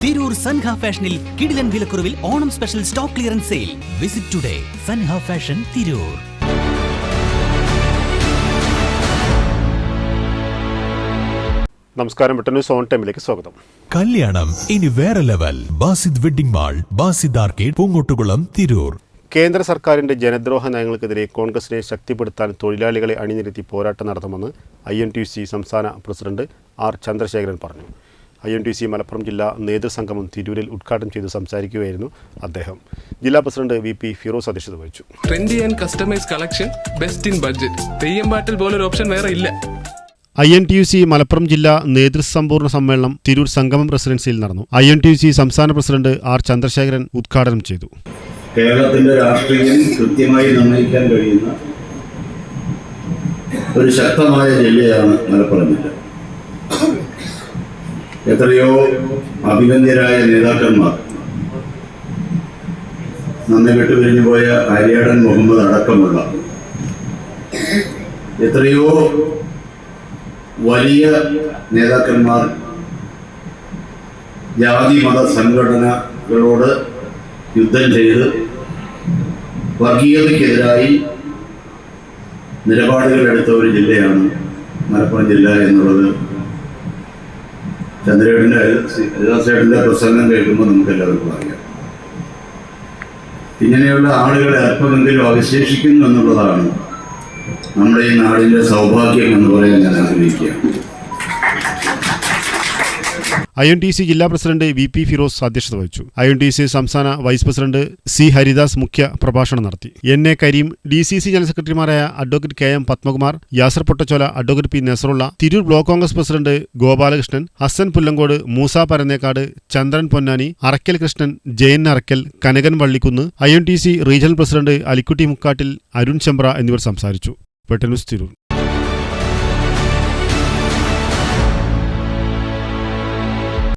തിരൂർ സൻഹ ഫാഷനിൽ കിടിലൻ വിലക്കുറവിൽ Onam special stock clearance sale. Visit today Sanha fashion Tirur. നമസ്കാരം, ന്യൂസ് ഓൺ ടൈമിലേക്ക് സ്വാഗതം. കല്യാണം ഇനി വേറെ level. Basid wedding mall, Basid arcade, Poongottukulam, Tirur. കേന്ദ്ര സർക്കാരിന്റെ ജനദ്രോഹ നയങ്ങൾക്കെതിരെ കോൺഗ്രസിനെ ശക്തിപ്പെടുത്താൻ തൊഴിലാളികളെ അണിനിരത്തി പോരാട്ടം നടത്തുമെന്ന് INTUC സംസ്ഥാന പ്രസിഡന്റ് R. ചന്ദ്രശേഖരൻ പറഞ്ഞു. INTUC മലപ്പുറം ജില്ലാ നേതൃസംഗമം തിരൂരിൽ ഉദ്ഘാടനം ചെയ്ത് സംസാരിക്കുകയായിരുന്നു അദ്ദേഹം. ജില്ലാ പ്രസിഡന്റ് VP ഫിറോസ് അധ്യക്ഷത വഹിച്ചു. Trendy and customise collection, best in budget. Theyyam പാട്ടിൽ പോലൊരു ഓപ്ഷൻ വേറെ ഇല്ല. INTUC മലപ്പുറം ജില്ലാ നേതൃസമ്പൂർണ്ണ സമ്മേളനം തിരൂർ സംഗമം റെസിഡൻസിയിൽ നടന്നു. INTUC സംസ്ഥാന പ്രസിഡന്റ് R. ചന്ദ്രശേഖരൻ ഉദ്ഘാടനം ചെയ്തു. കേരളത്തിന്റെ രാഷ്ട്രീയം കൃത്യമായി നിർണ്ണയിക്കാൻ കഴിയുന്ന ഒരു ശക്തമായ ജില്ലയാണ് മലപ്പുറം ജില്ല. എത്രയോ അഭിനന്ദരായ നേതാക്കന്മാർ, നമ്മെ വിട്ടുപിരിഞ്ഞു പോയ ആര്യാടൻ മുഹമ്മദ് അടക്കമുള്ള എത്രയോ വലിയ നേതാക്കന്മാർ ജാതി മത സംഘടനകളോട് യുദ്ധം ചെയ്ത് വർഗീയതയ്ക്കെതിരായി നിലപാടുകളെടുത്ത ഒരു ജില്ലയാണ് മലപ്പുറം ജില്ല എന്നുള്ളത് ചന്ദ്രേട്ടൻ്റെ പ്രസംഗം കേൾക്കുമ്പോൾ നമുക്ക് എല്ലാവർക്കും അറിയാം. ഇങ്ങനെയുള്ള ആളുകളെ അല്പമെങ്കിലും അവശേഷിക്കുന്നു എന്നുള്ളതാണ് നമ്മുടെ ഈ നാടിൻ്റെ സൗഭാഗ്യം എന്ന് പറയാൻ ഞാൻ ആഗ്രഹിക്കുകയാണ്. INTUC ജില്ലാ പ്രസിഡന്റ് VP ഫിറോസ് അധ്യക്ഷത വഹിച്ചു. INTUC സംസ്ഥാന വൈസ് പ്രസിഡന്റ് C. ഹരിദാസ് മുഖ്യ പ്രഭാഷണം നടത്തി. NA കരീം, DCC ജനറൽ സെക്രട്ടറിമാരായ advocate KM Padmakumar, Yasar Pottachola, advocate P. Nasarulla, Tirur block Congress president Gopalakrishnan, Hasan Pullangode, Moosa Parannekkad, Chandran Ponnani, Arakkal Krishnan, Jayan Arakkal, Kanakan Vallikkunnu, INTUC regional president Alikutty Mukkattil, Arun Chembra എന്നിവർ സംസാരിച്ചു. ന്യൂസ് തിരൂർ.